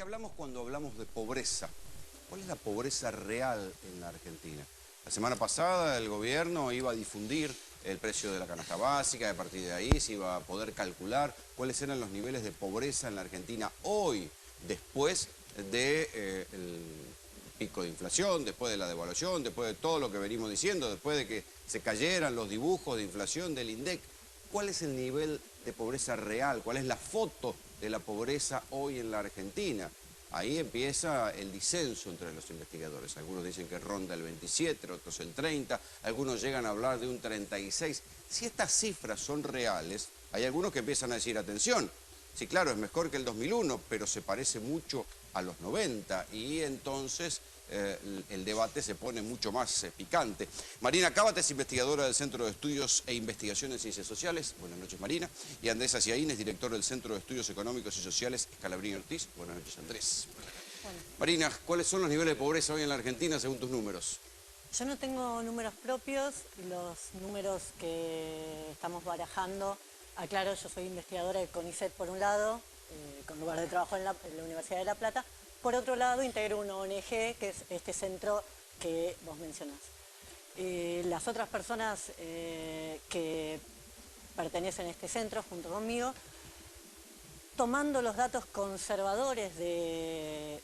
hablamos cuando hablamos de pobreza? ¿Cuál es la pobreza real en la Argentina? La semana pasada el gobierno iba a difundir el precio de la canasta básica, a partir de ahí se iba a poder calcular cuáles eran los niveles de pobreza en la Argentina hoy, después del pico de inflación, después de la devaluación, después de todo lo que venimos diciendo, después de que se cayeran los dibujos de inflación del INDEC. ¿Cuál es el nivel de pobreza real? ¿Cuál es la foto de la pobreza hoy en la Argentina? Ahí empieza el disenso entre los investigadores. Algunos dicen que ronda el 27, otros el 30, algunos llegan a hablar de un 36. Si estas cifras son reales, hay algunos que empiezan a decir, atención, sí, claro, es mejor que el 2001, pero se parece mucho a los 90 y entonces el debate se pone mucho más picante. Marina Cábate es investigadora del Centro de Estudios e Investigaciones en Ciencias Sociales. Buenas noches, Marina. Y Andrés Aciaín es director del Centro de Estudios Económicos y Sociales Scalabrini Ortiz. Buenas noches, Andrés. Bueno. Marina, ¿cuáles son los niveles de pobreza hoy en la Argentina según tus números? Yo no tengo números propios, los números que estamos barajando, aclaro, yo soy investigadora de CONICET por un lado, con lugar de trabajo en la Universidad de La Plata. Por otro lado, integro una ONG, que es este centro que vos mencionás. Las otras personas que pertenecen a este centro, junto conmigo, tomando los datos conservadores del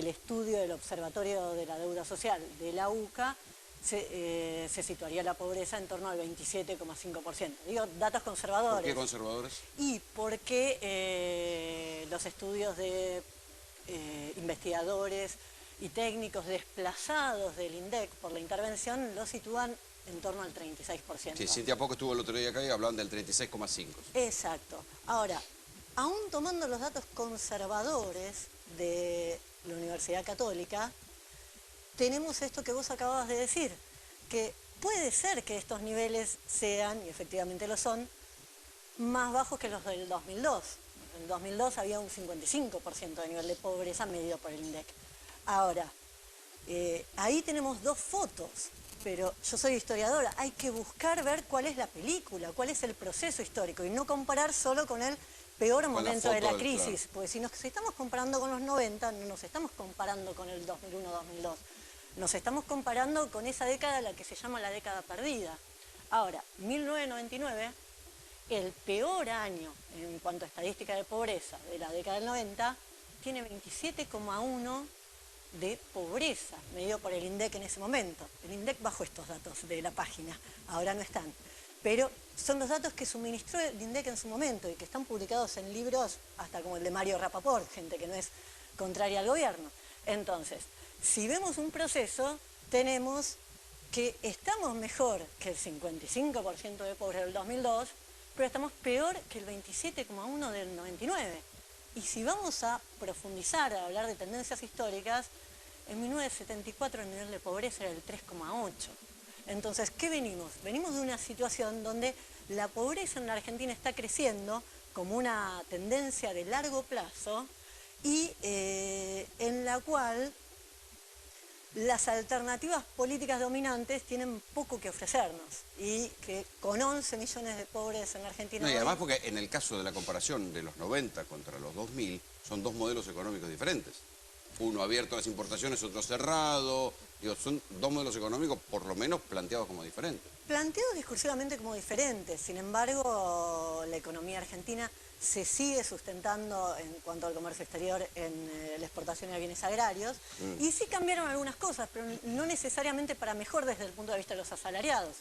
estudio del Observatorio de la Deuda Social de la UCA, se situaría la pobreza en torno al 27,5%. Digo, datos conservadores. ¿Por qué conservadores? Y porque los estudios de investigadores y técnicos desplazados del INDEC por la intervención lo sitúan en torno al 36%. Sí, Cintia Poco estuvo el otro día acá y hablaban del 36,5%. Exacto. Ahora, aún tomando los datos conservadores de la Universidad Católica, tenemos esto que vos acababas de decir, que puede ser que estos niveles sean, y efectivamente lo son, más bajos que los del 2002. En el 2002 había un 55% de nivel de pobreza medido por el INDEC. Ahora, ahí tenemos dos fotos, pero yo soy historiadora, hay que buscar ver cuál es la película, cuál es el proceso histórico y no comparar solo con el peor momento de la crisis, claro. Porque si estamos comparando con los 90, no nos estamos comparando con el 2001-2002, nos estamos comparando con esa década, la que se llama la década perdida. Ahora, 1999, el peor año en cuanto a estadística de pobreza de la década del 90, tiene 27,1 de pobreza, medido por el INDEC en ese momento. El INDEC bajó estos datos de la página, ahora no están. Pero son los datos que suministró el INDEC en su momento y que están publicados en libros hasta como el de Mario Rapaport, gente que no es contraria al gobierno. Entonces, si vemos un proceso, tenemos que estamos mejor que el 55% de pobres del 2002, pero estamos peor que el 27,1% del 99. Y si vamos a profundizar, a hablar de tendencias históricas, en 1974 el nivel de pobreza era el 3,8%. Entonces, ¿qué venimos? Venimos de una situación donde la pobreza en la Argentina está creciendo como una tendencia de largo plazo y en la cual las alternativas políticas dominantes tienen poco que ofrecernos y que con 11 millones de pobres en la Argentina... No, y además porque en el caso de la comparación de los 90 contra los 2000 son dos modelos económicos diferentes. Uno abierto a las importaciones, otro cerrado. Digo, son dos modelos económicos por lo menos planteados como diferentes. Planteados discursivamente como diferentes. Sin embargo, la economía argentina se sigue sustentando en cuanto al comercio exterior en la exportación de bienes agrarios. Y sí cambiaron algunas cosas, pero no necesariamente para mejor desde el punto de vista de los asalariados.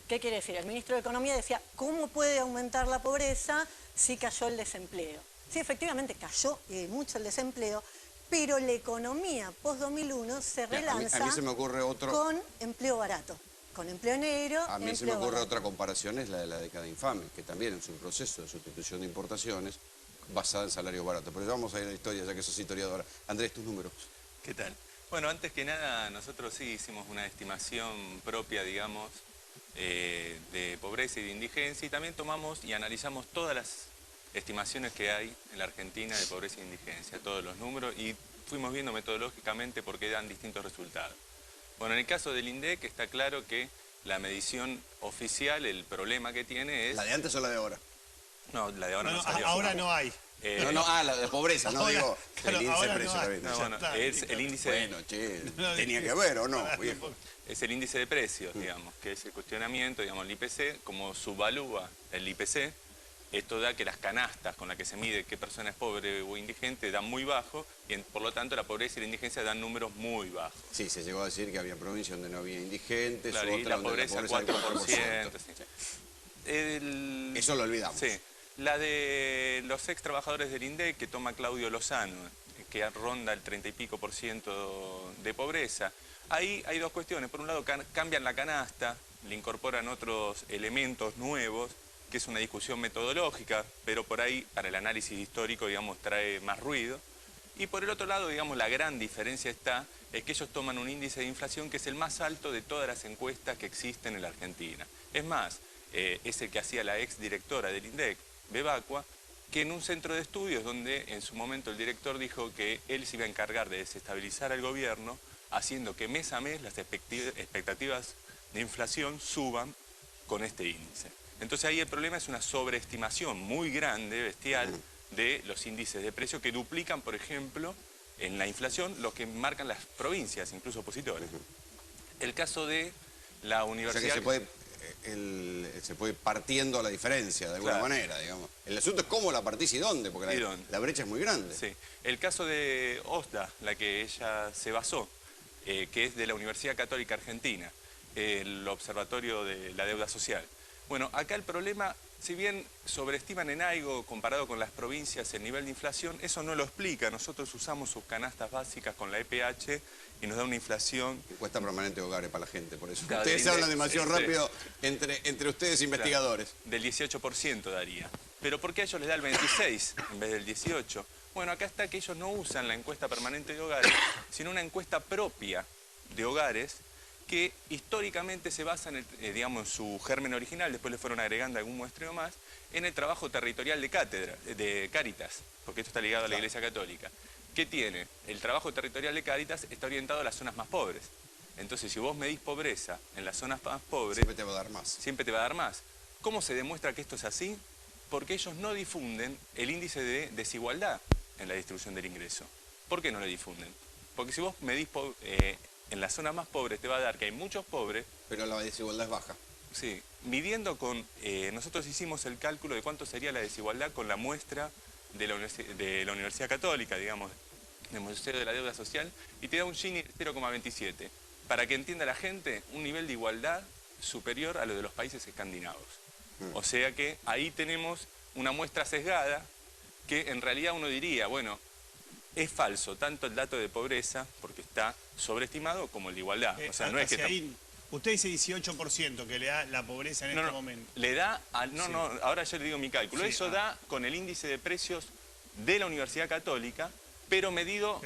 ¿Qué quiere decir? El ministro de Economía decía, ¿cómo puede aumentar la pobreza si cayó el desempleo? Sí, efectivamente cayó mucho el desempleo, pero la economía post-2001 se relanza a mí se me ocurre otro... con empleo barato, con empleo negro. A mí se me ocurre otra comparación, es la de la década infame, que también es un proceso de sustitución de importaciones basada en salario barato. Pero vamos a ir a la historia, ya que sos historiadora. Andrés, tus números. ¿Qué tal? Bueno, antes que nada, nosotros sí hicimos una estimación propia, digamos, de pobreza y de indigencia, y también tomamos y analizamos todas las estimaciones que hay en la Argentina de pobreza e indigencia, todos los números, y fuimos viendo metodológicamente por qué dan distintos resultados. Bueno, en el caso del INDEC está claro que la medición oficial, el problema que tiene es... ¿La de antes o la de ahora? No, la de ahora no salió. Ahora no hay. La de pobreza, no Ahora, digo claro, el índice de ahora precio. no hay. también. No, bueno, está, es el índice de... Bueno, che, tenía que ver o no, viejo. Es el índice de precios, digamos, que es el cuestionamiento, digamos, el IPC, como subvalúa el IPC, esto da que las canastas con las que se mide qué persona es pobre o indigente dan muy bajo y por lo tanto la pobreza y la indigencia dan números muy bajos. Sí, se llegó a decir que había provincias donde no había indigentes, Claro, y otra la donde pobreza la 4%. sí. Sí. Eso lo olvidamos. Sí, la de los ex trabajadores del INDEC que toma Claudio Lozano, que ronda el 30 y pico % de pobreza. Ahí hay dos cuestiones. Por un lado, cambian la canasta, le incorporan otros elementos nuevos, que es una discusión metodológica, pero por ahí, para el análisis histórico, digamos, trae más ruido. Y por el otro lado, digamos, la gran diferencia es que ellos toman un índice de inflación que es el más alto de todas las encuestas que existen en la Argentina. Es más, es el que hacía la ex directora del INDEC, Bebacua, que en un centro de estudios donde en su momento el director dijo que él se iba a encargar de desestabilizar al gobierno, haciendo que mes a mes las expectativas de inflación suban con este índice. Entonces ahí el problema es una sobreestimación muy grande, bestial, de los índices de precios que duplican, por ejemplo, en la inflación, lo que marcan las provincias, incluso opositores. El caso de la universidad... O sea que se puede ir partiendo a la diferencia, de alguna manera, digamos. El asunto es cómo la partís y dónde, porque la brecha es muy grande. Sí. El caso de OSDA, la que ella se basó, que es de la Universidad Católica Argentina, el Observatorio de la Deuda Social. Bueno, acá el problema, si bien sobreestiman en algo comparado con las provincias el nivel de inflación, eso no lo explica. Nosotros usamos sus canastas básicas con la EPH y nos da una inflación... Encuesta permanente de hogares para la gente, por eso. Claro, ustedes hablan demasiado rápido entre ustedes investigadores. Claro, del 18% daría. ¿Pero por qué a ellos les da el 26 en vez del 18? Bueno, acá está que ellos no usan la encuesta permanente de hogares, sino una encuesta propia de hogares que históricamente se basa en, digamos, en su germen original, después le fueron agregando algún muestreo más, en el trabajo territorial de Cáritas, porque esto está ligado a la Iglesia Católica. ¿Qué tiene? El trabajo territorial de Cáritas está orientado a las zonas más pobres. Entonces, si vos medís pobreza en las zonas más pobres... Siempre te va a dar más. Siempre te va a dar más. ¿Cómo se demuestra que esto es así? Porque ellos no difunden el índice de desigualdad en la distribución del ingreso. ¿Por qué no lo difunden? Porque si vos medís en las zonas más pobres te va a dar que hay muchos pobres. Pero la desigualdad es baja. Sí, midiendo con... nosotros hicimos el cálculo de cuánto sería la desigualdad con la muestra de la Universidad Católica, digamos, del Museo de la Deuda Social, y te da un Gini 0,27. Para que entienda la gente, un nivel de igualdad superior a lo de los países escandinavos. O sea que ahí tenemos una muestra sesgada que en realidad uno diría, bueno, es falso tanto el dato de pobreza, porque está sobreestimado, como el de igualdad. O sea, no es que... Ahí, usted dice 18% que le da la pobreza en este momento. Le da... ahora yo le digo mi cálculo. Sí, eso da con el índice de precios de la Universidad Católica, pero medido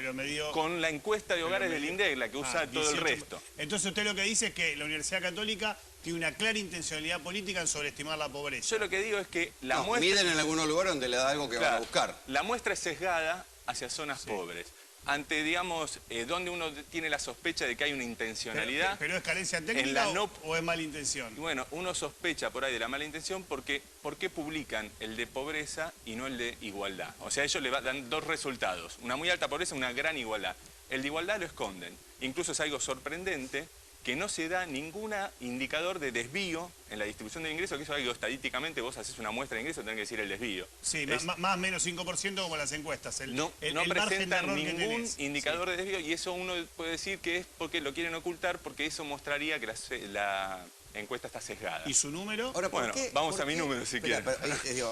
con la encuesta de hogares del INDEC, la que usa todo el resto. Entonces usted lo que dice es que la Universidad Católica tiene una clara intencionalidad política en sobreestimar la pobreza. Yo lo que digo es que la muestra... Miden en algunos lugares donde le da algo que van a buscar. La muestra es sesgada hacia zonas pobres. Ante, digamos, donde uno tiene la sospecha de que hay una intencionalidad... ¿Pero es carencia técnica o es mala intención? Bueno, uno sospecha por ahí de la mala intención porque ¿por qué publican el de pobreza y no el de igualdad? O sea, ellos le dan dos resultados, una muy alta pobreza y una gran igualdad. El de igualdad lo esconden. Incluso es algo sorprendente que no se da ningún indicador de desvío en la distribución del ingreso, que eso es algo estadísticamente, vos haces una muestra de ingreso, tenés que decir el desvío. Sí, más o menos 5% como las encuestas. No presentan ningún indicador de desvío y eso uno puede decir que es porque lo quieren ocultar, porque eso mostraría que la encuesta está sesgada. ¿Y su número? Ahora, bueno, vamos a mi número si quieren.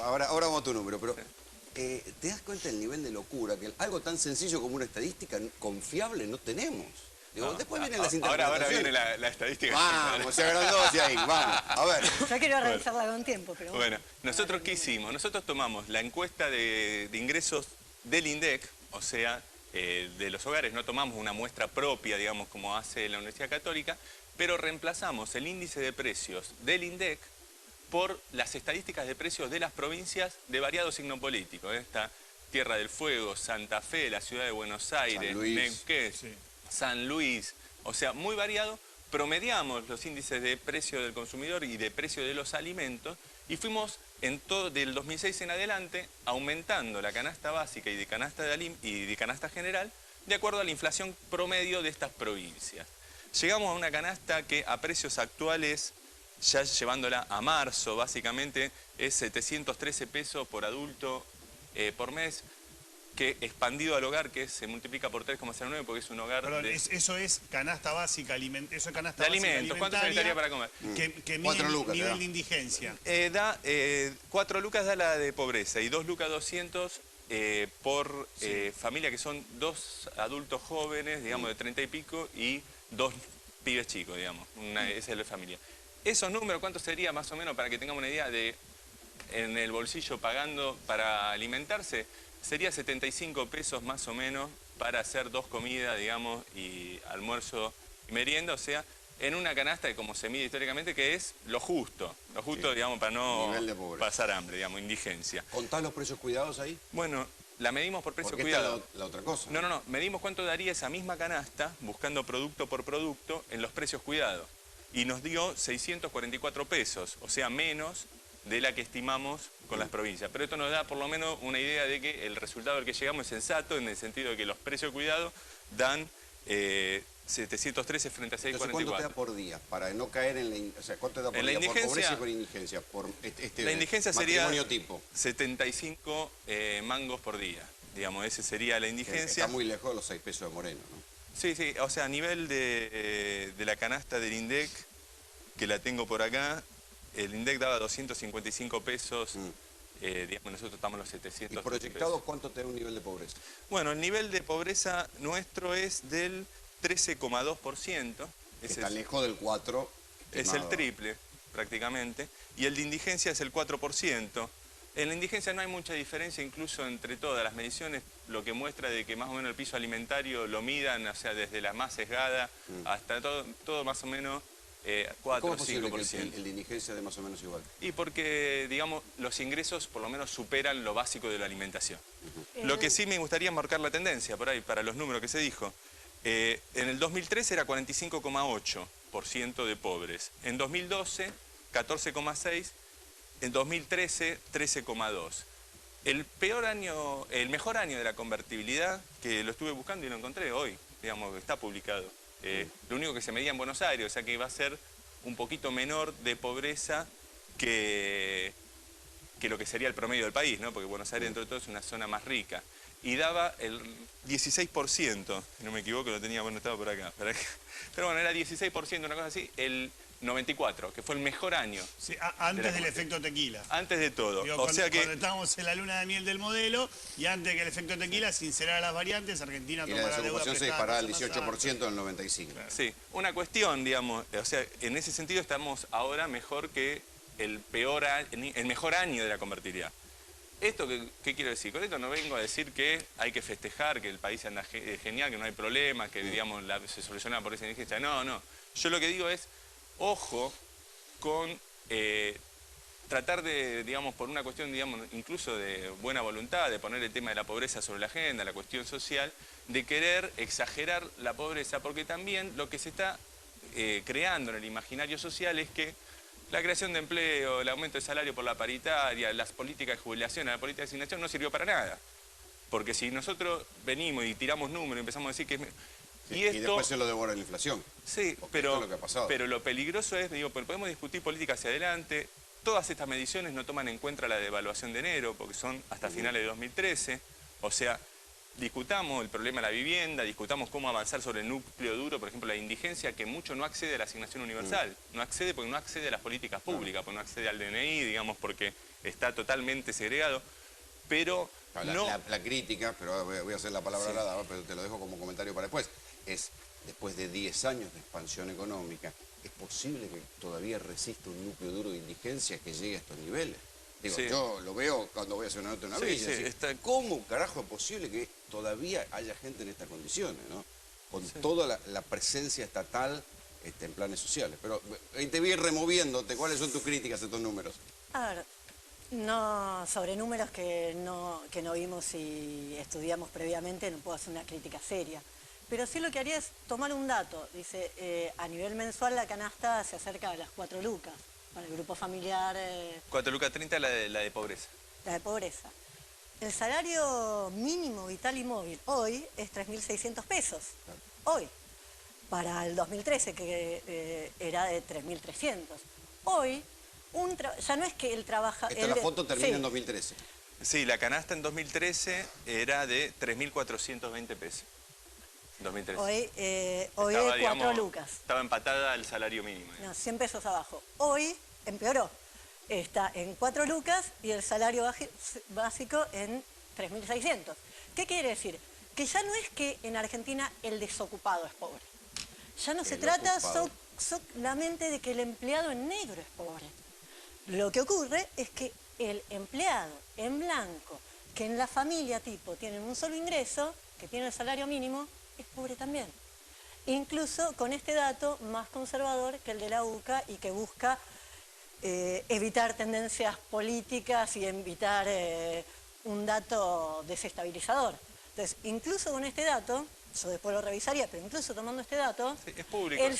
Ahora vamos a tu número, pero ¿te das cuenta del nivel de locura? Que algo tan sencillo como una estadística confiable no tenemos. Después vienen las interpretaciones. Ahora viene la estadística. Vamos, se agrandó hacia ahí, vamos, a ver. Yo quiero revisarla con tiempo, pero... Bueno, ¿nosotros qué hicimos? Nosotros tomamos la encuesta de ingresos del INDEC, o sea, de los hogares, no tomamos una muestra propia, digamos, como hace la Universidad Católica, pero reemplazamos el índice de precios del INDEC por las estadísticas de precios de las provincias de variado signo político. Está Tierra del Fuego, Santa Fe, la ciudad de Buenos Aires, Neuquén, San Luis, o sea, muy variado, promediamos los índices de precio del consumidor y de precio de los alimentos y fuimos del 2006 en adelante aumentando la canasta básica y de canasta general de acuerdo a la inflación promedio de estas provincias. Llegamos a una canasta que a precios actuales, ya llevándola a marzo, básicamente es 713 pesos por adulto por mes, que expandido al hogar, que se multiplica por 3,09 porque es un hogar. Perdón, de... eso es canasta básica, eso es canasta de básica alimentos. ¿Cuánto se necesitaría para comer? Que mide 4 lucas, nivel de indigencia. 4 lucas da la de pobreza y 2 lucas 200 por familia, que son 2 adultos jóvenes, digamos, de 30 y pico, y 2 pibes chicos, digamos. Esa es la familia. Esos números, ¿cuánto sería más o menos para que tengamos una idea de en el bolsillo pagando para alimentarse? Sería 75 pesos más o menos para hacer 2 comidas, digamos, y almuerzo y merienda, o sea, en una canasta, como se mide históricamente, que es lo justo, sí, digamos, para no pasar hambre, digamos, indigencia. ¿Contás los precios cuidados ahí? Bueno, la medimos por precio porque cuidado. Esta es la otra cosa. No, medimos cuánto daría esa misma canasta, buscando producto por producto, en los precios cuidados. Y nos dio 644 pesos, o sea, menos de la que estimamos con las provincias. Pero esto nos da por lo menos una idea de que el resultado al que llegamos es sensato, en el sentido de que los precios cuidados dan 713 frente a 644. ¿Cuánto te da por día? Para no caer en la... O sea, ¿cuánto te da por día? ¿Por pobreza y por indigencia? Por la indigencia matrimonio sería tipo. 75 mangos por día. Digamos, ese sería la indigencia. Está muy lejos de los 6 pesos de Moreno, ¿no? Sí, o sea, a nivel de la canasta del INDEC, que la tengo por acá, el INDEC daba 255 pesos, digamos, nosotros estamos en los 700 ¿Y proyectados cuánto te da un nivel de pobreza? Bueno, el nivel de pobreza nuestro es del 13,2%. Está lejos del 4%. Es el triple, prácticamente, y el de indigencia es el 4%. En la indigencia no hay mucha diferencia, incluso entre todas las mediciones, lo que muestra de que más o menos el piso alimentario lo midan, o sea, desde la más sesgada hasta todo más o menos 4 o 5%. ¿Cómo es posible que el de indigencia de más o menos igual? Y porque, digamos, los ingresos por lo menos superan lo básico de la alimentación. Lo que sí me gustaría marcar la tendencia, por ahí, para los números que se dijo. En el 2013 era 45,8% de pobres. En 2012, 14,6%. En 2013, 13,2%. El mejor año de la convertibilidad, que lo estuve buscando y lo encontré hoy, digamos, está publicado. Lo único que se medía en Buenos Aires, o sea que iba a ser un poquito menor de pobreza que lo que sería el promedio del país, ¿no? Porque Buenos Aires, dentro de todo, es una zona más rica. Y daba el 16%, si no me equivoco, lo tenía, bueno, estaba por acá. Pero bueno, era 16%, una cosa así, el 94, que fue el mejor año. Sí, antes del efecto tequila. Antes de todo. Digo, cuando estábamos en la luna de miel del modelo y antes que el efecto tequila sincerara las variantes, Argentina tomó la deuda prestada. Y la desocupación se disparaba al 18% en el 95. Claro. Sí, una cuestión, digamos, o sea, en ese sentido estamos ahora mejor que el mejor año de la convertibilidad. ¿Esto qué quiero decir? Con esto no vengo a decir que hay que festejar, que el país anda genial, que no hay problema, que digamos se soluciona por esa indigencia. No. Yo lo que digo es, ojo con tratar de, digamos, por una cuestión, digamos, incluso de buena voluntad, de poner el tema de la pobreza sobre la agenda, la cuestión social, de querer exagerar la pobreza, porque también lo que se está creando en el imaginario social es que la creación de empleo, el aumento de salario por la paritaria, las políticas de jubilación, la política de asignación no sirvió para nada. Porque si nosotros venimos y tiramos números y empezamos a decir que... Y después se lo devora la inflación. Sí, pero lo peligroso es, digo, podemos discutir política hacia adelante. Todas estas mediciones no toman en cuenta la devaluación de enero, porque son hasta finales de 2013. O sea, discutamos el problema de la vivienda, discutamos cómo avanzar sobre el núcleo duro, por ejemplo, la indigencia, que mucho no accede a la asignación universal. No accede porque no accede a las políticas públicas, porque no accede al DNI, digamos, porque está totalmente segregado. Pero la crítica, pero voy a hacer la palabra nada, pero te lo dejo como comentario para después, es, después de 10 años de expansión económica, ¿es posible que todavía resista un núcleo duro de indigencia que llegue a estos niveles? Digo, yo lo veo cuando voy a hacer una nota en una villa. ¿Cómo carajo es posible que todavía haya gente en estas condiciones, ¿no? Con toda la presencia estatal en planes sociales. Pero te vi removiéndote. ¿Cuáles son tus críticas a estos números? A ver, no, sobre números que no vimos y estudiamos previamente, no puedo hacer una crítica seria. pero sí lo que haría es tomar un dato. Dice, a nivel mensual la canasta se acerca a las 4 lucas para el grupo familiar. 4 lucas 30 la de pobreza. La de pobreza. El salario mínimo vital y móvil hoy es 3.600 pesos. Hoy. Para el 2013, que era de 3.300. Hoy, ya no es que él trabaja... La foto termina en 2013. Sí, la canasta en 2013 era de 3.420 pesos. 2013. Hoy es 4 lucas. Estaba empatada al salario mínimo. No, 100 pesos abajo. Hoy empeoró. Está en 4 lucas y el salario básico en 3.600. ¿Qué quiere decir? Que ya no es que en Argentina el desocupado es pobre. Ya no se trata solamente de que el empleado en negro es pobre. Lo que ocurre es que el empleado en blanco, que en la familia tipo tienen un solo ingreso, que tiene el salario mínimo, es pobre también. Incluso con este dato más conservador que el de la UCA y que busca evitar tendencias políticas y evitar un dato desestabilizador. Entonces, incluso con este dato, yo después lo revisaría, pero incluso tomando este dato, sí, es público, el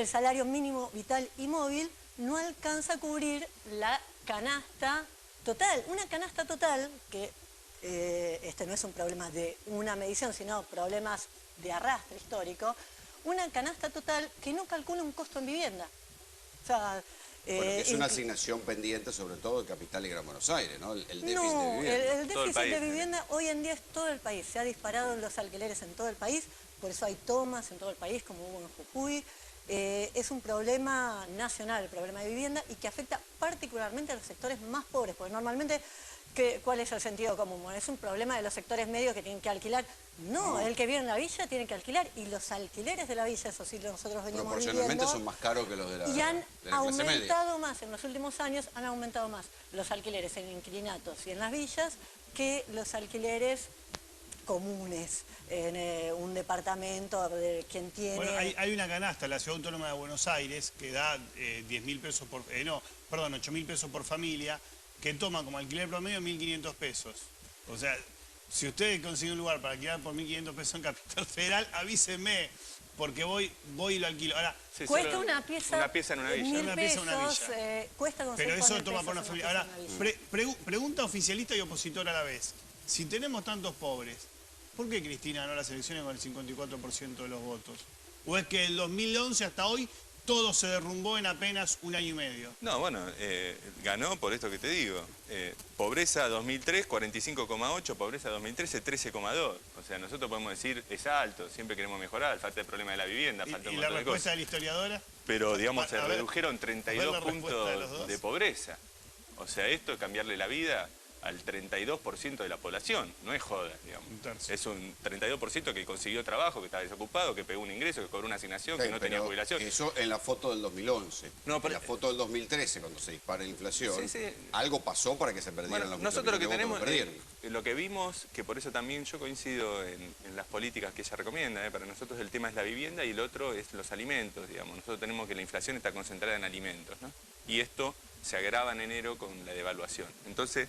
salario mínimo vital y móvil no alcanza a cubrir la canasta total. Una canasta total que este no es un problema de una medición, sino problemas de arrastre histórico, una canasta total que no calcula un costo en vivienda. O sea, es una asignación pendiente sobre todo de Capital y Gran Buenos Aires, ¿no? El déficit de vivienda. El déficit de vivienda hoy en día es todo el país. Se ha disparado los alquileres en todo el país, por eso hay tomas en todo el país, como hubo en Jujuy. Es un problema nacional, el problema de vivienda, y que afecta particularmente a los sectores más pobres, porque normalmente, ¿cuál es el sentido común? Bueno, es un problema de los sectores medios que tienen que alquilar. No, el que vive en la villa tiene que alquilar, y los alquileres de la villa, eso sí nosotros venimos proporcionalmente viviendo, son más caros que los de la y han de la clase media. aumentado más, en los últimos años han aumentado más los alquileres en inquilinatos y en las villas que los alquileres comunes en un departamento de quien tiene... Bueno, hay una canasta en la Ciudad Autónoma de Buenos Aires que da 10.000 pesos por... 8.000 pesos por familia, que toma como alquiler promedio 1.500 pesos. O sea, si ustedes consiguen un lugar para alquilar por 1.500 pesos en Capital Federal, avísenme, porque voy y lo alquilo. Ahora, Sí, cuesta una pieza en una villa. 1.000 Una pieza en una pesos, villa. cuesta con pero 6 eso mil toma por una pesos familia. Ahora, pregunta oficialista y opositora a la vez. Si tenemos tantos pobres, ¿por qué Cristina ganó las elecciones con el 54% de los votos? ¿O es que del 2011 hasta hoy todo se derrumbó en apenas un año y medio? No, bueno, ganó por esto que te digo. Pobreza 2003, 45,8, pobreza 2013, 13,2. O sea, nosotros podemos decir, es alto, siempre queremos mejorar, falta el problema de la vivienda, falta un ¿Y la montón de respuesta cosas. de la historiadora? Pero, digamos, se A ver, redujeron 32 la respuesta de los puntos dos. de pobreza. O sea, esto es cambiarle la vida al 32% de la población, no es joda, digamos. Un tercio. Es un 32% que consiguió trabajo, que estaba desocupado, que pegó un ingreso, que cobró una asignación, Sí, que no tenía pero jubilación. Eso en la foto del 2011. No, pero- en la foto del 2013, cuando se dispara la inflación, Sí, sí. algo pasó para que se perdieran Bueno, los nosotros lo que votos tenemos, perdieron. lo que vimos, que por eso también yo coincido en las políticas que ella recomienda, para nosotros el tema es la vivienda y el otro es los alimentos, digamos. Nosotros tenemos que la inflación está concentrada en alimentos, ¿no? Y esto se agrava en enero con la devaluación. Entonces,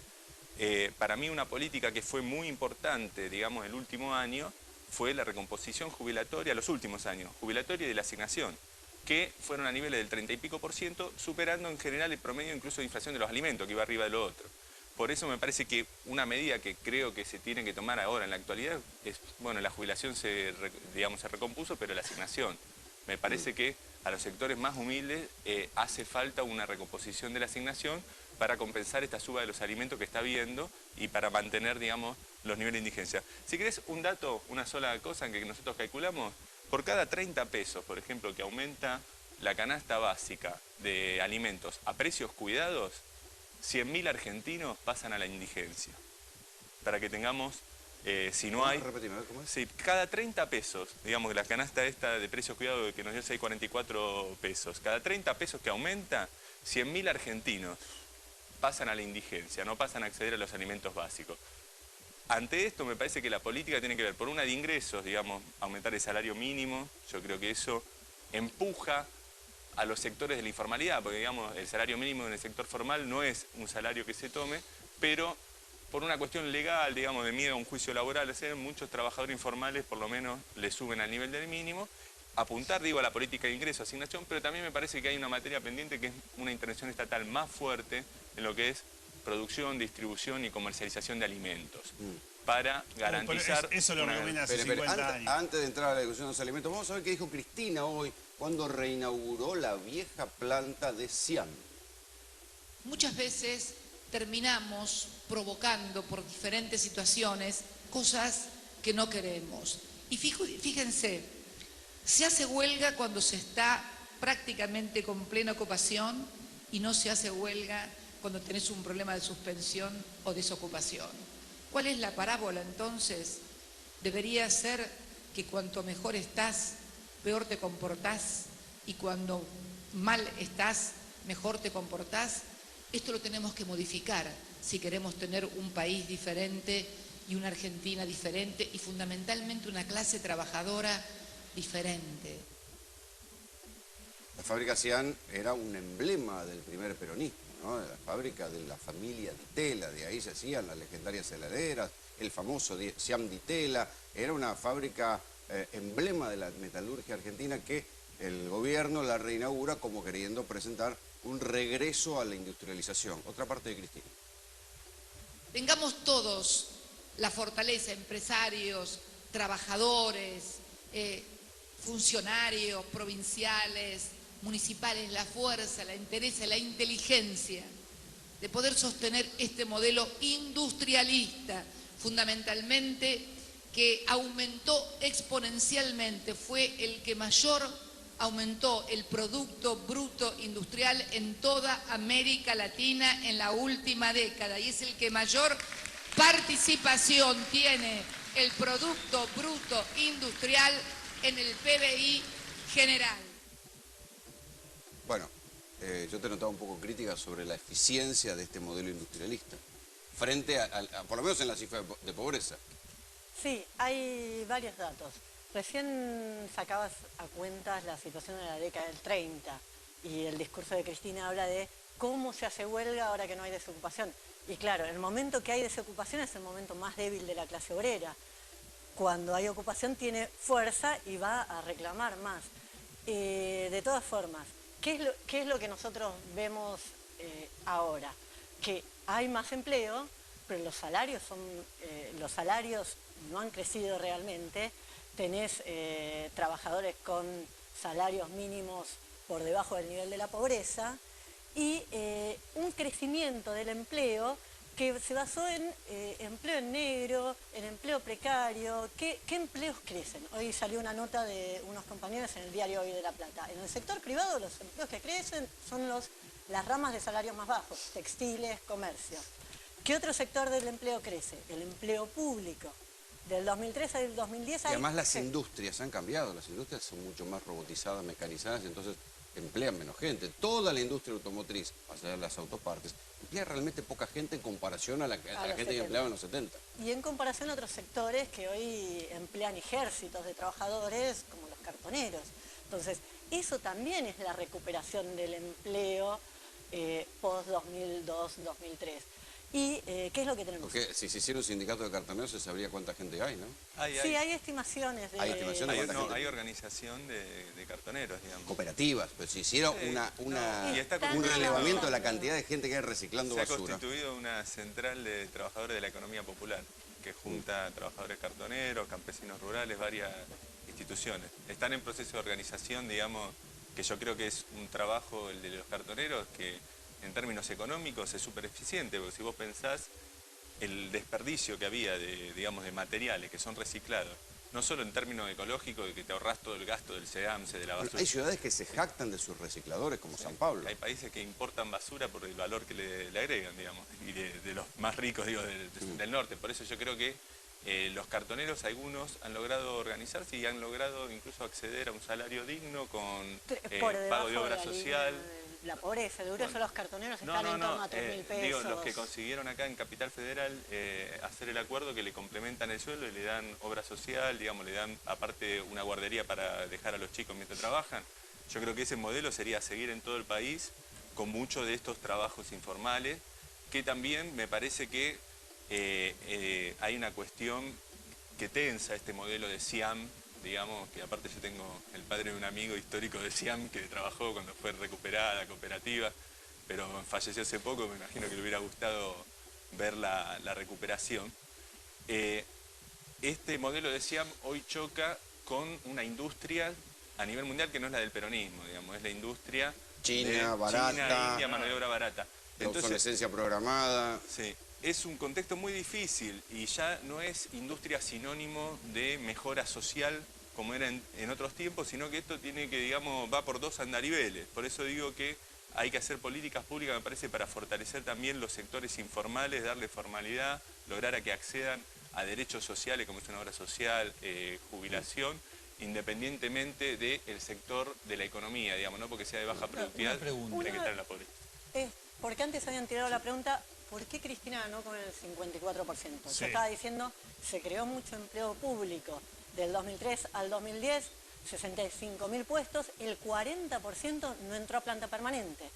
para mí una política que fue muy importante, digamos, el último año, fue la recomposición jubilatoria, los últimos años, jubilatoria y de la asignación, que fueron a niveles del 30 y pico %, superando en general el promedio incluso de inflación de los alimentos, que iba arriba de lo otro. Por eso me parece que una medida que creo que se tiene que tomar ahora en la actualidad es, bueno, la jubilación se recompuso, pero la asignación. Me parece que a los sectores más humildes hace falta una recomposición de la asignación para compensar esta suba de los alimentos que está habiendo y para mantener, digamos, los niveles de indigencia. Si querés un dato, una sola cosa en que nosotros calculamos, por cada 30 pesos, por ejemplo, que aumenta la canasta básica de alimentos a precios cuidados, 100.000 argentinos pasan a la indigencia. Para que tengamos, si no hay... Repetime, ¿cómo es? Sí, cada 30 pesos, digamos que la canasta esta de precios cuidados que nos dio 6,44 pesos, cada 30 pesos que aumenta, 100.000 argentinos pasan a la indigencia, no pasan a acceder a los alimentos básicos. Ante esto me parece que la política tiene que ver por una de ingresos, digamos, aumentar el salario mínimo. Yo creo que eso empuja a los sectores de la informalidad, porque digamos el salario mínimo en el sector formal no es un salario que se tome, pero por una cuestión legal, digamos, de miedo a un juicio laboral, muchos trabajadores informales por lo menos le suben al nivel del mínimo. Apuntar, digo, a la política de ingreso, asignación, pero también me parece que hay una materia pendiente que es una intervención estatal más fuerte en lo que es producción, distribución y comercialización de alimentos, para garantizar... Eso lo recomienda hace Pero, 50 años. antes de entrar a la discusión de los alimentos, vamos a ver qué dijo Cristina hoy cuando reinauguró la vieja planta de Siam. Muchas veces terminamos provocando por diferentes situaciones cosas que no queremos. Y fíjense, se hace huelga cuando se está prácticamente con plena ocupación y no se hace huelga cuando tenés un problema de suspensión o desocupación. ¿Cuál es la parábola entonces? Debería ser que cuanto mejor estás, peor te comportás, y cuando mal estás, mejor te comportás. Esto lo tenemos que modificar si queremos tener un país diferente y una Argentina diferente y fundamentalmente una clase trabajadora diferente. La fábrica Siam era un emblema del primer peronismo, ¿no? La fábrica de la familia Di Tella, de ahí se hacían las legendarias heladeras, el famoso Siam Di Tella, era una fábrica emblema de la metalurgia argentina que el gobierno la reinaugura como queriendo presentar un regreso a la industrialización. Otra parte de Cristina. Tengamos todos la fortaleza, empresarios, trabajadores, funcionarios provinciales, municipales, la fuerza, la entereza, la inteligencia de poder sostener este modelo industrialista, fundamentalmente, que aumentó exponencialmente, fue el que mayor aumentó el Producto Bruto Industrial en toda América Latina en la última década, y es el que mayor participación tiene el Producto Bruto Industrial en el PBI general. Bueno, yo te notaba un poco crítica sobre la eficiencia de este modelo industrialista, frente por lo menos en la cifra de pobreza. Sí, hay varios datos. Recién sacabas a cuentas la situación de la década del 30 y el discurso de Cristina habla de cómo se hace huelga ahora que no hay desocupación. Y claro, el momento que hay desocupación es el momento más débil de la clase obrera. Cuando hay ocupación tiene fuerza y va a reclamar más. De todas formas, ¿qué es lo que nosotros vemos ahora? Que hay más empleo, pero los salarios no han crecido realmente. Tenés trabajadores con salarios mínimos por debajo del nivel de la pobreza y un crecimiento del empleo que se basó en empleo en negro, en empleo precario. ¿Qué empleos crecen? Hoy salió una nota de unos compañeros en el diario Hoy de La Plata. En el sector privado los empleos que crecen son las ramas de salarios más bajos, textiles, comercio. ¿Qué otro sector del empleo crece? El empleo público. Del 2003 al 2010 Y además las industrias han cambiado, las industrias son mucho más robotizadas, mecanizadas, entonces emplean menos gente. Toda la industria automotriz, más allá de las autopartes, emplea realmente poca gente en comparación a la gente que empleaba en los 70. Y en comparación a otros sectores que hoy emplean ejércitos de trabajadores, como los cartoneros. Entonces, eso también es la recuperación del empleo post-2002-2003. ¿Y qué es lo que tenemos? Porque si se hiciera un sindicato de cartoneros se sabría cuánta gente hay, ¿no? Sí, hay estimaciones. Hay estimaciones de cuánta gente. Hay organización de cartoneros, digamos. Cooperativas, pero si hiciera un relevamiento relevamiento de la cantidad de gente que hay reciclando basura. Se ha constituido una central de trabajadores de la economía popular, que junta a trabajadores cartoneros, campesinos rurales, varias instituciones. Están en proceso de organización, digamos, que yo creo que es un trabajo, el de los cartoneros, que en términos económicos es súper eficiente, porque si vos pensás el desperdicio que había de materiales que son reciclados, no solo en términos ecológicos, de que te ahorrás todo el gasto del SEAMSE, de la basura. Hay ciudades que se jactan de sus recicladores, como San Pablo. Hay países que importan basura por el valor que le agregan, digamos, y de los más ricos, digo, del norte. Por eso yo creo que los cartoneros, algunos, han logrado organizarse y han logrado incluso acceder a un salario digno con pago de obra social. La pobreza, el grueso de los cartoneros están en torno a 3.000 pesos. Digo, los que consiguieron acá en Capital Federal hacer el acuerdo que le complementan el sueldo y le dan obra social, digamos, le dan aparte una guardería para dejar a los chicos mientras trabajan. Yo creo que ese modelo sería seguir en todo el país con muchos de estos trabajos informales, que también me parece que hay una cuestión que tensa este modelo de Siam, digamos, que aparte yo tengo el padre de un amigo histórico de Siam que trabajó cuando fue recuperada la cooperativa, pero falleció hace poco, me imagino que le hubiera gustado ver la recuperación. Este modelo de Siam hoy choca con una industria a nivel mundial que no es la del peronismo, digamos, es la industria China, de barata, China, India, mano de obra barata. de obsolescencia programada. Sí, es un contexto muy difícil y ya no es industria sinónimo de mejora social como era en otros tiempos, sino que esto tiene que, digamos, va por dos andariveles. Por eso digo que hay que hacer políticas públicas, me parece, para fortalecer también los sectores informales, darle formalidad, lograr a que accedan a derechos sociales, como es una obra social, jubilación, independientemente del sector de la economía, digamos, no porque sea de baja productividad, tiene que estar en la pobreza. Porque antes habían tirado la pregunta, ¿por qué Cristina ganó con el 54%? Sí. Yo estaba diciendo, se creó mucho empleo público. Del 2003 al 2010, 65.000 puestos, el 40% no entró a planta permanente.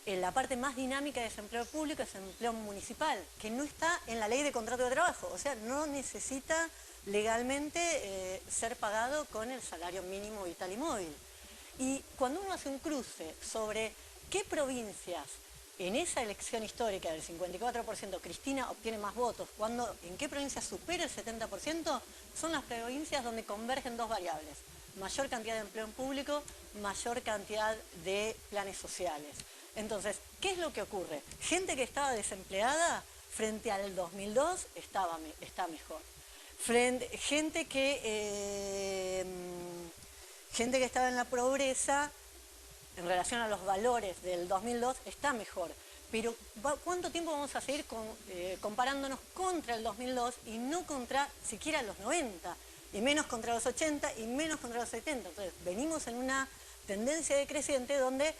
La parte más dinámica de ese empleo público es el empleo municipal, que no está en la ley de contrato de trabajo, o sea, no necesita legalmente ser pagado con el salario mínimo vital y móvil. Y cuando uno hace un cruce sobre qué provincias en esa elección histórica del 54% Cristina obtiene más votos, en qué provincias supera el 70%, son las provincias donde convergen dos variables: mayor cantidad de empleo en público, mayor cantidad de planes sociales. Entonces, ¿qué es lo que ocurre? Gente que estaba desempleada frente al 2002 está mejor. Gente que estaba en la pobreza, en relación a los valores del 2002, está mejor. Pero ¿cuánto tiempo vamos a seguir comparándonos contra el 2002 y no contra siquiera los 90? Y menos contra los 80 y menos contra los 70. Entonces, venimos en una tendencia decreciente donde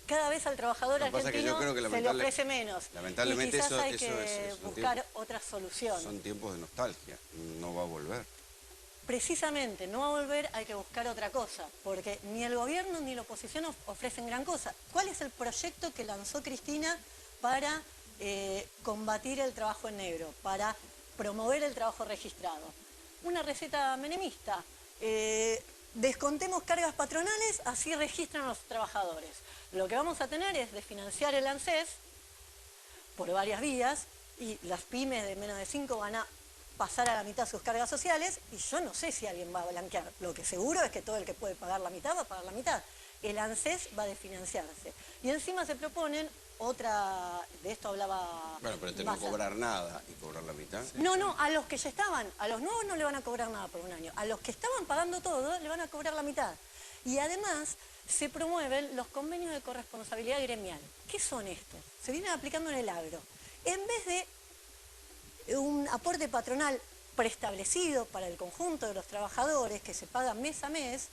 cada vez al trabajador argentino se le ofrece menos. Lamentablemente y quizás hay eso que buscar otra solución. Son tiempos de nostalgia, no va a volver. Precisamente, no va a volver, hay que buscar otra cosa, porque ni el gobierno ni la oposición ofrecen gran cosa. ¿Cuál es el proyecto que lanzó Cristina para combatir el trabajo en negro, para promover el trabajo registrado? Una receta menemista. Descontemos cargas patronales, así registran a los trabajadores. Lo que vamos a tener es desfinanciar el ANSES por varias vías, y las pymes de menos de 5 van a pasar a la mitad sus cargas sociales, y yo no sé si alguien va a blanquear. Lo que seguro es que todo el que puede pagar la mitad va a pagar la mitad. El ANSES va a desfinanciarse. Y encima se proponen otra, de esto hablaba Bueno, pero no cobrar nada y cobrar la mitad. No, a los que ya estaban, a los nuevos no le van a cobrar nada por un año. A los que estaban pagando todo le van a cobrar la mitad. Y además se promueven los convenios de corresponsabilidad gremial. ¿Qué son estos? Se vienen aplicando en el agro. En vez de un aporte patronal preestablecido para el conjunto de los trabajadores que se pagan mes a mes,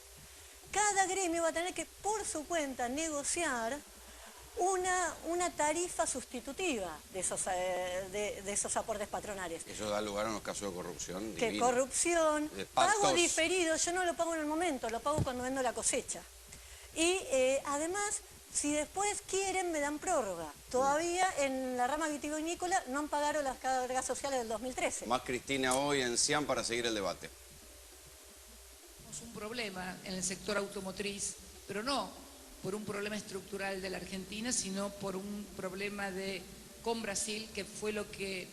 cada gremio va a tener que por su cuenta negociar una tarifa sustitutiva de esos aportes patronales. Eso da lugar a unos casos de corrupción. Que divina. corrupción, De pactos. pago diferido, yo no lo pago en el momento, lo pago cuando vendo la cosecha. Y además, si después quieren, me dan prórroga. Todavía en la rama vitivinícola no han pagado las cargas sociales del 2013. Más Cristina hoy en Siam para seguir el debate. Tenemos un problema en el sector automotriz, pero no por un problema estructural de la Argentina, sino por un problema con Brasil, que fue lo que,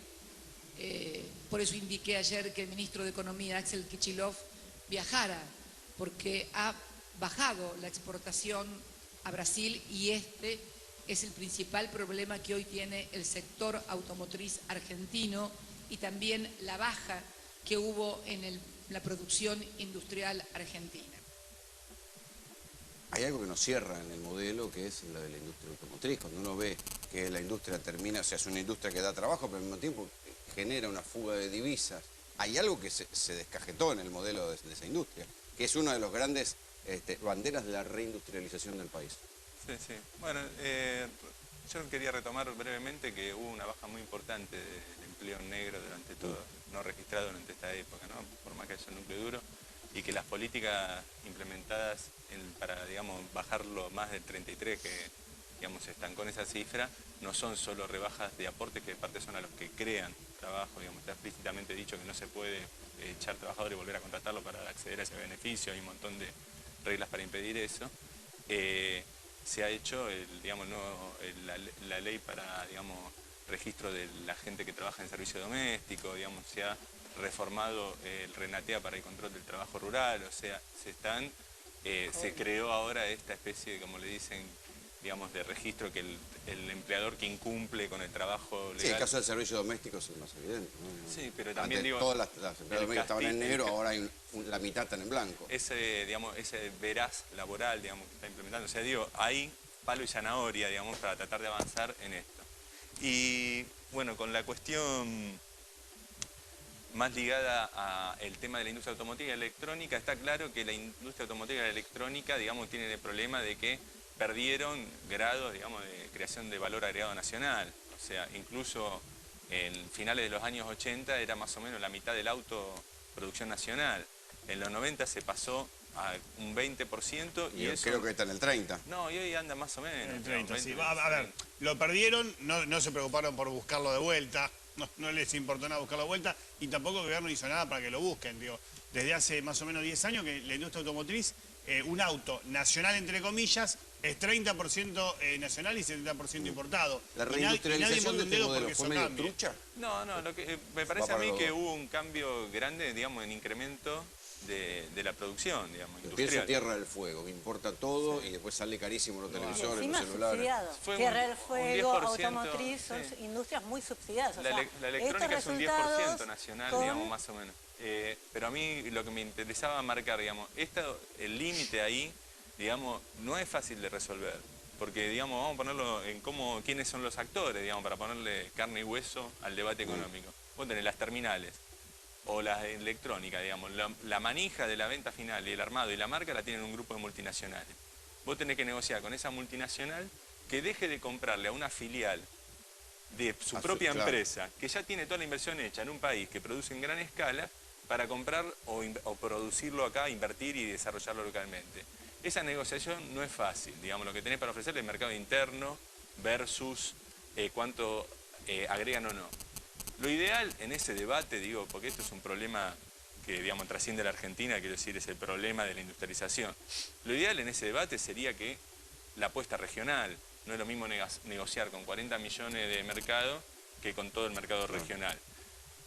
por eso indiqué ayer que el ministro de Economía, Axel Kicillof, viajara, porque ha bajado la exportación a Brasil y este es el principal problema que hoy tiene el sector automotriz argentino, y también la baja que hubo en la producción industrial argentina. Hay algo que nos cierra en el modelo, que es la de la industria automotriz. Cuando uno ve que la industria termina, o sea, es una industria que da trabajo, pero al mismo tiempo genera una fuga de divisas. Hay algo que se descajetó en el modelo de esa industria, que es una de las grandes banderas de la reindustrialización del país. Sí, sí. Bueno, yo quería retomar brevemente que hubo una baja muy importante del empleo negro durante todo, no registrado durante esta época, ¿no? Por más que haya un núcleo duro, y que las políticas implementadas para, digamos, bajarlo más del 33, digamos, se estancó en esa cifra, no son solo rebajas de aportes que de parte son a los que crean trabajo, digamos, está explícitamente dicho que no se puede echar trabajador y volver a contratarlo para acceder a ese beneficio, hay un montón de reglas para impedir eso. Se ha hecho la ley para, digamos, registro de la gente que trabaja en servicio doméstico, digamos, se ha reformado el RENATEA para el control del trabajo rural, o sea, se creó ahora esta especie, como le dicen, digamos, de registro que el empleador que incumple con el trabajo legal... Sí, el caso del servicio doméstico es el más evidente, ¿no? Sí, pero también antes, digo... todas las empleadas domésticas estaban en negro, ahora hay la mitad están en blanco. Ese veraz laboral, digamos, que está implementando, o sea, digo, hay palo y zanahoria, digamos, para tratar de avanzar en esto. Y, bueno, con la cuestión más ligada al tema de la industria automotriz y electrónica, está claro que la industria automotriz y electrónica, digamos, tiene el problema de que perdieron grados, digamos, de creación de valor agregado nacional. O sea, incluso en finales de los años 80 era más o menos la mitad del auto producción nacional. En los 90 se pasó a un 20% y yo eso... creo que está en el 30. No, y hoy anda más o menos. En el 30, sí. 20, A ver, lo perdieron, no se preocuparon por buscarlo de vuelta, no les importó nada buscarlo de vuelta, y tampoco el gobierno hizo nada para que lo busquen. Digo, desde hace más o menos 10 años que la industria automotriz, un auto nacional, entre comillas, es 30% nacional y 70% importado. ¿La Y nadie reindustrialización mueve de un este dedo modelo porque fue eso medio cambie. trucha? No, me parece a mí que hubo un cambio grande, digamos, en incremento de la producción, digamos, Yo pienso industrial. Tierra del Fuego, me importa todo y después sale carísimo los Y televisores, encima los celulares. subsidiado. Fue Tierra un del Fuego, 10%, automotriz, son sí. industrias muy subsidiadas. O La sea, electrónica es un 10% nacional, con- digamos, más o menos. Pero a mí lo que me interesaba marcar, digamos, el límite ahí, digamos, no es fácil de resolver. Porque, digamos, vamos a ponerlo en quiénes son los actores, digamos, para ponerle carne y hueso al debate económico. Vos tenés las terminales o las electrónicas, digamos, la manija de la venta final y el armado y la marca la tienen un grupo de multinacionales. Vos tenés que negociar con esa multinacional que deje de comprarle a una filial de su propia claro. empresa, que ya tiene toda la inversión hecha en un país que produce en gran escala, para comprar o producirlo acá, invertir y desarrollarlo localmente. Esa negociación no es fácil, digamos, lo que tenés para ofrecerle el mercado interno versus cuánto agregan o no. Lo ideal en ese debate, digo, porque esto es un problema que, digamos, trasciende a la Argentina, quiero decir, es el problema de la industrialización. Lo ideal en ese debate sería que la apuesta regional, no es lo mismo negociar con 40 millones de mercado que con todo el mercado regional.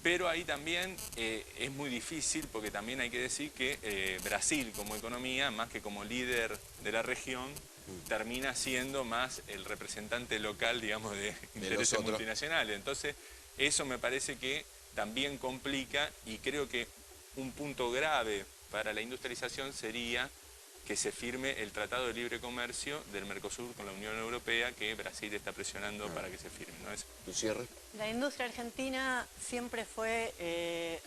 Pero ahí también es muy difícil porque también hay que decir que Brasil como economía, más que como líder de la región, termina siendo más el representante local, digamos, de intereses multinacionales. Entonces, eso me parece que también complica y creo que un punto grave para la industrialización sería que se firme el Tratado de Libre Comercio del Mercosur con la Unión Europea, que Brasil está presionando para que se firme, ¿no? ¿Tu cierre? La industria argentina siempre fue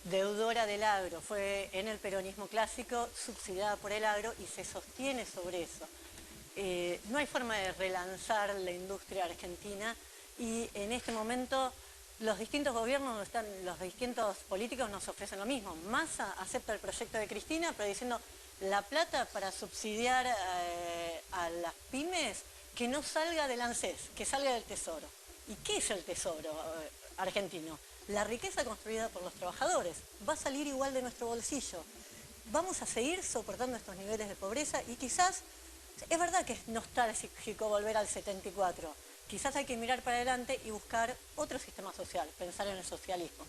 deudora del agro, fue en el peronismo clásico subsidiada por el agro y se sostiene sobre eso. No hay forma de relanzar la industria argentina y en este momento los distintos gobiernos, los distintos políticos nos ofrecen lo mismo. Massa acepta el proyecto de Cristina, pero diciendo la plata para subsidiar a las pymes que no salga del ANSES, que salga del Tesoro. ¿Y qué es el Tesoro argentino? La riqueza construida por los trabajadores. Va a salir igual de nuestro bolsillo. Vamos a seguir soportando estos niveles de pobreza y quizás, es verdad que es nostálgico volver al 74. Quizás hay que mirar para adelante y buscar otro sistema social, pensar en el socialismo.